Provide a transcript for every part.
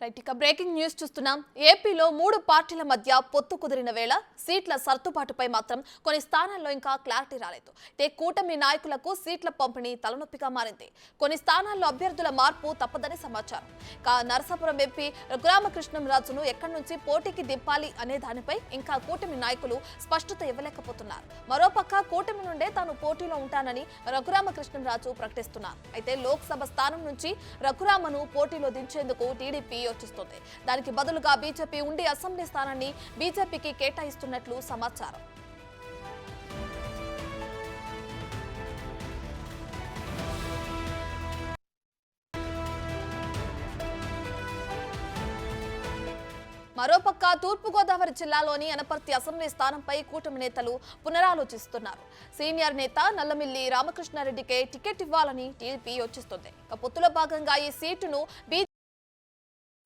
Right ఇక breaking news చూస్తున్నాం. ఏపీలో 3 పార్టీల మధ్య పొత్తు కుదిరిన వేళ సీట్ల సర్దుబాటుపై మాత్రం కొన్ని స్థానాల్లో ఇంకా క్లారిటీ రాలేదు. అయితే కూటమి నాయకులకు సీట్ల పంపిణీ తలనొప్పిగా మారింది. కొన్ని స్థానాల్లో అభ్యర్థుల మార్పు తప్పదని సమాచారం. నరసాపురం ఎంపీ రఘురామకృష్ణంరాజును ఎక్కడి నుంచి పోటీకి దింపాలి అనే దానిపై ఇంకా కూటమి నాయకులు స్పష్టత ఇవ్వలేకపోతున్నారు. మరోపక్క కూటమి నుండే తాను పోటీలో ఉంటానని రఘురామకృష్ణంరాజు ప్రకటిస్తున్నారు. అయితే లోక్సభ స్థానం నుంచి రఘురామను పోటీలో దించేందుకు టీడీపీ యోచిస్తుంది. దానికి బదులుగా బీజేపీ ఉండి అసెంబ్లీ స్థానాన్ని బీజేపీకి కేటాయిస్తున్నట్లు సమాచారం. మరోపక్క తూర్పుగోదావరి జిల్లాలోని అనపర్తి అసెంబ్లీ స్థానంపై కూటమి నేతలు పునరాలోచిస్తున్నారు. సీనియర్ నేత నల్లమిల్లి రామకృష్ణారెడ్డికే టికెట్ ఇవ్వాలని టీడీపీ యోచిస్తుంది. పొత్తులో భాగంగా ఈ సీటును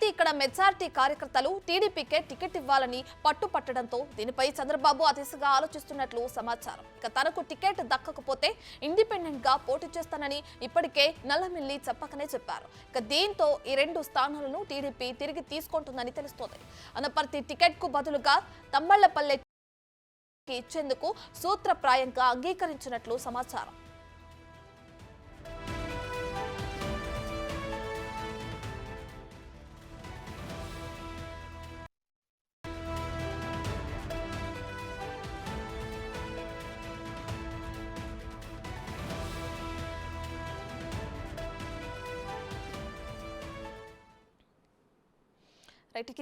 ఇక్కడ మెజార్టీ కార్యకర్తలు టీడీపీకే టికెట్ ఇవ్వాలని పట్టుపట్టడంతో దీనిపై చంద్రబాబు అతిశగా ఆలోచిస్తున్నట్లు సమాచారం. ఇక తనకు టికెట్ దక్కకపోతే ఇండిపెండెంట్ గా పోటీ చేస్తానని ఇప్పటికే నల్లమిల్లి చెప్పకనే చెప్పారు. ఇక దీంతో ఈ 2 స్థానాలను టీడీపీ తిరిగి తీసుకుంటుందని తెలుస్తోంది. అనపర్తి టికెట్ కు బదులుగా తమ్మళ్లపల్లె ఇచ్చేందుకు సూత్రప్రాయంగా అంగీకరించినట్లు సమాచారం.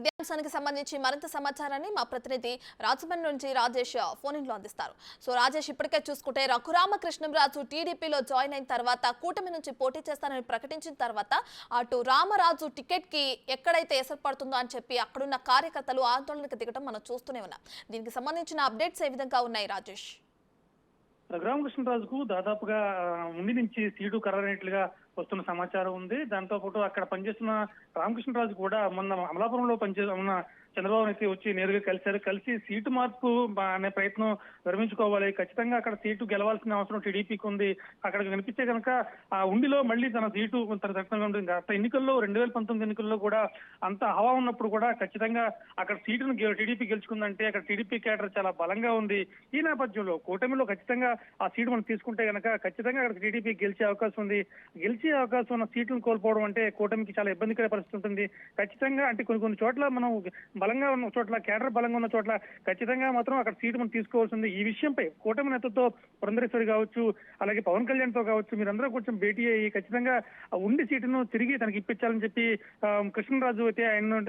ఇదే అంశానికి సంబంధించి మరింత సమాచారాన్ని మా ప్రతినిధి రాజమండ్రి నుంచి రాజేష్ ఫోన్ ఇన్ లో అందిస్తారు. సో రాజేష్, ఇప్పటికే చూసుకుంటే రఘురామకృష్ణంరాజు టీడీపీలో జాయిన్ అయిన తర్వాత కూటమి నుంచి పోటీ చేస్తానని ప్రకటించిన తర్వాత అటు రామరాజు టికెట్ కి ఎక్కడైతే ఎసరు పడుతుందో అని చెప్పి అక్కడున్న కార్యకర్తలు ఆందోళనకు దిగడం మనం చూస్తూనే ఉన్నాం. దీనికి సంబంధించిన అప్డేట్స్ ఏ విధంగా ఉన్నాయి రాజేష్? రఘురామకృష్ణరాజుకు దాదాపుగా ముందు నుంచి సీటు ఖరారైనట్లుగా వస్తున్న సమాచారం ఉంది. దాంతో పాటు అక్కడ పనిచేస్తున్న రామకృష్ణరాజు కూడా మొన్న అమలాపురంలో పనిచేస్తున్న చంద్రబాబు అయితే వచ్చి నేరుగా కలిసి సీటు మార్పు అనే ప్రయత్నం విరమించుకోవాలి, ఖచ్చితంగా అక్కడ సీటు గెలవాల్సిన అవసరం టీడీపీకి ఉంది, అక్కడ కనిపిస్తే కనుక ఆ ఉండిలో మళ్ళీ తన సీటు తన దట్టంగా ఉంటుంది. గత ఎన్నికల్లో 2019 ఎన్నికల్లో కూడా అంత హవా ఉన్నప్పుడు కూడా ఖచ్చితంగా అక్కడ సీటును టీడీపీ గెలుచుకుందంటే అక్కడ టీడీపీ కేడర్ చాలా బలంగా ఉంది. ఈ నేపథ్యంలో కూటమిలో ఖచ్చితంగా ఆ సీటు మనం తీసుకుంటే కనుక ఖచ్చితంగా అక్కడ టీడీపీ గెలిచే అవకాశం ఉంది. గెలిచే అవకాశం ఉన్న సీట్లను కోల్పోవడం అంటే కూటమికి చాలా ఇబ్బందికర పరిస్థితి ఉంటుంది. ఖచ్చితంగా అంటే కొన్ని చోట్ల మనం బలంగా ఉన్న చోట్ల, కేడర్ బలంగా ఉన్న చోట్ల ఖచ్చితంగా మాత్రం అక్కడ సీటు మనం తీసుకోవాల్సింది. ఈ విషయంపై కూటమి నేతలతో పురంధరేశ్వరి కావచ్చు, అలాగే పవన్ కళ్యాణ్ తో కావచ్చు, మీరందరూ కొంచెం భేటీ అయ్యి ఖచ్చితంగా ఉండి సీటును తిరిగి తనకి ఇప్పించాలని చెప్పి కృష్ణరాజు అయితే ఆయన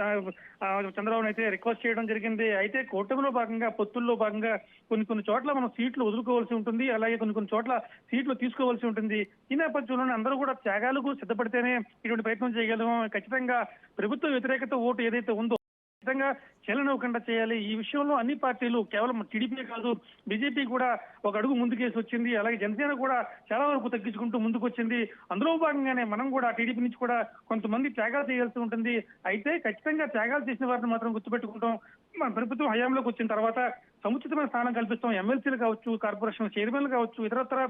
చంద్రబాబును అయితే రిక్వెస్ట్ చేయడం జరిగింది. అయితే కూటమిలో భాగంగా పొత్తుల్లో భాగంగా కొన్ని చోట్ల మనం సీట్లు వదులుకోవాల్సి ఉంటుంది, అలాగే కొన్ని చోట్ల సీట్లు తీసుకోవాల్సి ఉంటుంది. ఈ నేపథ్యంలోనే అందరూ కూడా త్యాగాలకు సిద్ధపడితేనే ఇటువంటి ప్రయత్నం చేయగలము. ఖచ్చితంగా ప్రభుత్వ వ్యతిరేకత ఓటు ఏదైతే ఉందో ఖచ్చితంగా చలనవ్వకుండా చేయాలి. ఈ విషయంలో అన్ని పార్టీలు, కేవలం టీడీపీ కాదు బీజేపీ కూడా ఒక అడుగు ముందుకేసి వచ్చింది, అలాగే జనసేన కూడా చాలా వరకు తగ్గించుకుంటూ ముందుకు వచ్చింది. అందులో భాగంగానే మనం కూడా టీడీపీ నుంచి కూడా కొంతమంది త్యాగాలు చేయాల్సి ఉంటుంది. అయితే ఖచ్చితంగా త్యాగాలు చేసిన వారిని మాత్రం గుర్తుపెట్టుకుంటాం. మన ప్రభుత్వం హయాంలోకి వచ్చిన తర్వాత సముచితమైన స్థానం కల్పిస్తాం. ఎమ్మెల్సీలు కావచ్చు, కార్పొరేషన్ చైర్మన్లు కావచ్చు, ఇతరత్ర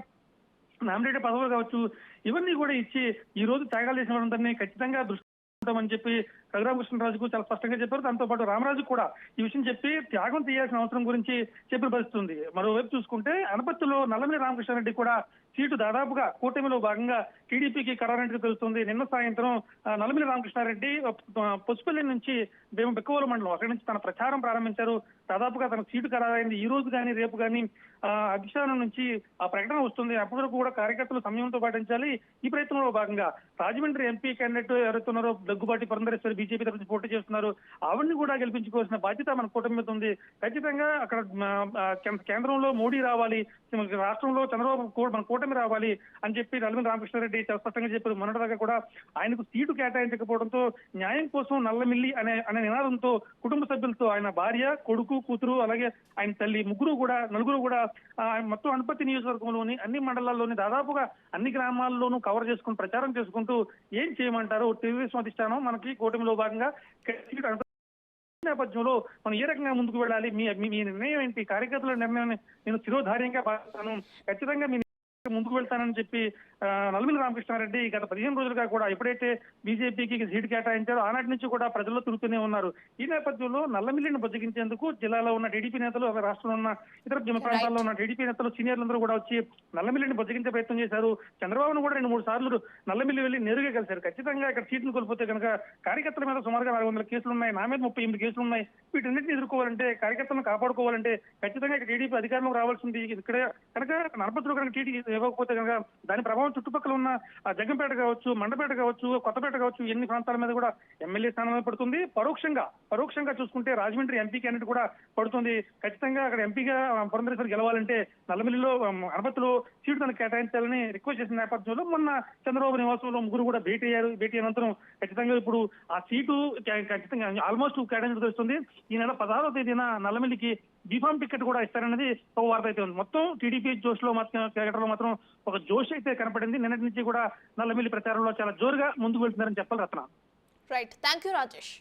నామినేటెడ్ పదవులు కావచ్చు, ఇవన్నీ కూడా ఇచ్చి ఈ రోజు త్యాగాలు చేసిన వారందరినీ ఖచ్చితంగా దృష్టి అని చెప్పి రఘురామకృష్ణరాజుకు చాలా స్పష్టంగా చెప్పారు. దాంతో పాటు రామరాజు కూడా ఈ విషయం చెప్పి త్యాగం చేయాల్సిన అవసరం గురించి చెప్పిన పరిస్థితి ఉంది. మరోవైపు చూసుకుంటే అనపర్తిలో నల్లమిల్లి రామకృష్ణారెడ్డి కూడా సీటు దాదాపుగా కూటమిలో భాగంగా టీడీపీకి ఖరారైనట్టు తెలుస్తుంది. నిన్న సాయంత్రం నల్లమిల్లి రామకృష్ణారెడ్డి పసుపల్లి నుంచి బెక్కవోలు మండలం అక్కడి నుంచి తన ప్రచారం ప్రారంభించారు. దాదాపుగా తన సీటు ఖరారైంది. ఈ రోజు కానీ రేపు కానీ అధిష్టానం నుంచి ఆ ప్రకటన వస్తుంది. అప్పటి వరకు కూడా కార్యకర్తలు సమయంతో పాటించాలి. ఈ ప్రయత్నంలో భాగంగా రాజమండ్రి ఎంపీ క్యాండిడేట్ ఎవరైతే ఉన్నారో దగ్గుబాటి పురంధరేశ్వరి బీజేపీ తరఫున పోటీ చేస్తున్నారు, ఆవిడ్ని కూడా గెలిపించుకోవాల్సిన బాధ్యత మన కూటమి మీద ఉంది. ఖచ్చితంగా అక్కడ కేంద్రంలో మోడీ రావాలి, రాష్ట్రంలో చంద్రబాబు మన కూటమి రావాలి అని చెప్పి నల్లమిల్లి రామకృష్ణారెడ్డి చాలా స్పష్టంగా చెప్పారు. మొన్నటిదాకా కూడా ఆయనకు సీటు కేటాయించకపోవడంతో న్యాయం కోసం నల్లమిల్లి అనే నినాదంతో కుటుంబ సభ్యులతో ఆయన భార్య, కొడుకు, కూతురు, అలాగే ఆయన తల్లి నలుగురు కూడా మొత్తం అనపర్తి నియోజకవర్గంలోని అన్ని మండలాల్లోని దాదాపుగా అన్ని గ్రామాల్లోనూ కవర్ చేసుకుని ప్రచారం చేసుకుంటూ ఏం చేయమంటారు తెలుగుదేశం అధిష్టానం మనకి కూటమిలో భాగంగా నేపథ్యంలో మనం ఏ రకంగా ముందుకు వెళ్ళాలి, మీ నిర్ణయం ఏంటి, కార్యకర్తల నిర్ణయాన్ని నేను శిరోధార్యంగా భావిస్తాను, ఖచ్చితంగా మీ ముందుకు వెళ్తానని చెప్పి నల్లమిల్లి రామకృష్ణారెడ్డి గత 15 రోజులుగా కూడా ఎప్పుడైతే బీజేపీకి సీటు కేటాయించారో ఆనాటి నుంచి కూడా ప్రజల్లో తిరుగుతూనే ఉన్నారు. ఈ నేపథ్యంలో నల్లమిల్లిని బుజ్జగించేందుకు జిల్లాలో ఉన్న టీడీపీ నేతలు, రాష్ట్రంలో ఉన్న ఇతర ప్రాంతాల్లో ఉన్న టీడీపీ నేతలు, సీనియర్లందరూ కూడా వచ్చి నల్లమిల్లిని బుజ్జగించే ప్రయత్నం చేశారు. చంద్రబాబును కూడా 2-3 సార్లు నల్లమిల్లి వెళ్లి నేరుగా కలిశారు. ఖచ్చితంగా ఇక్కడ సీట్ను కోల్పోతే కనుక కార్యకర్తల మీద సుమారుగా 400 కేసులు ఉన్నాయి, నా మీద 38 కేసులు ఉన్నాయి. వీటన్నిటిని ఎదుర్కోవాలంటే, కార్యకర్తలను కాపాడుకోవాలంటే ఖచ్చితంగా ఇక్కడ టీడీపీ అధికారంలోకి రావాల్సింది. ఇక్కడ కనుక నడపత్రులు కనుక టీడీపీ ఇవ్వకపోతే కనుక దాని ప్రభావం చుట్టుపక్కల ఉన్న జగ్గంపేట కావచ్చు, మండపేట కావచ్చు, కొత్తపేట కావచ్చు, ఎన్ని ప్రాంతాల మీద కూడా ఎమ్మెల్యే స్థానం పడుతుంది. పరోక్షంగా చూసుకుంటే రాజమండ్రి ఎంపీ క్యాండిడేట్ కూడా పడుతుంది. ఖచ్చితంగా అక్కడ ఎంపీగా పురంధరేశ్వరి గెలవాలంటే నల్లమిల్లిలో అనపత్తులో సీటు తనకు కేటాయించాలని రిక్వెస్ట్ చేసిన నేపథ్యంలో మొన్న చంద్రబాబు నివాసంలో ముగ్గురు కూడా భేటీ అయ్యారు. భేటీ అనంతరం ఖచ్చితంగా ఇప్పుడు ఆ సీటు ఖచ్చితంగా ఆల్మోస్ట్ కేటాయించడం తెలుస్తుంది. ఈ నెల 16వ తేదీన నల్లమిల్లికి బీఫామ్ టికెట్ కూడా ఇస్తారన్నది ఒక వార్త అయితే ఉంది. మొత్తం టీడీపీ జోష్లో మాత్రం ఒక జోష్ అయితే కనపడింది. నిన్నటి నుంచి కూడా నల్లమిల్లి ప్రచారంలో చాలా జోరుగా ముందుకు వెళ్తున్నారని చెప్పాలి Ratna. Right, thank you Rajesh.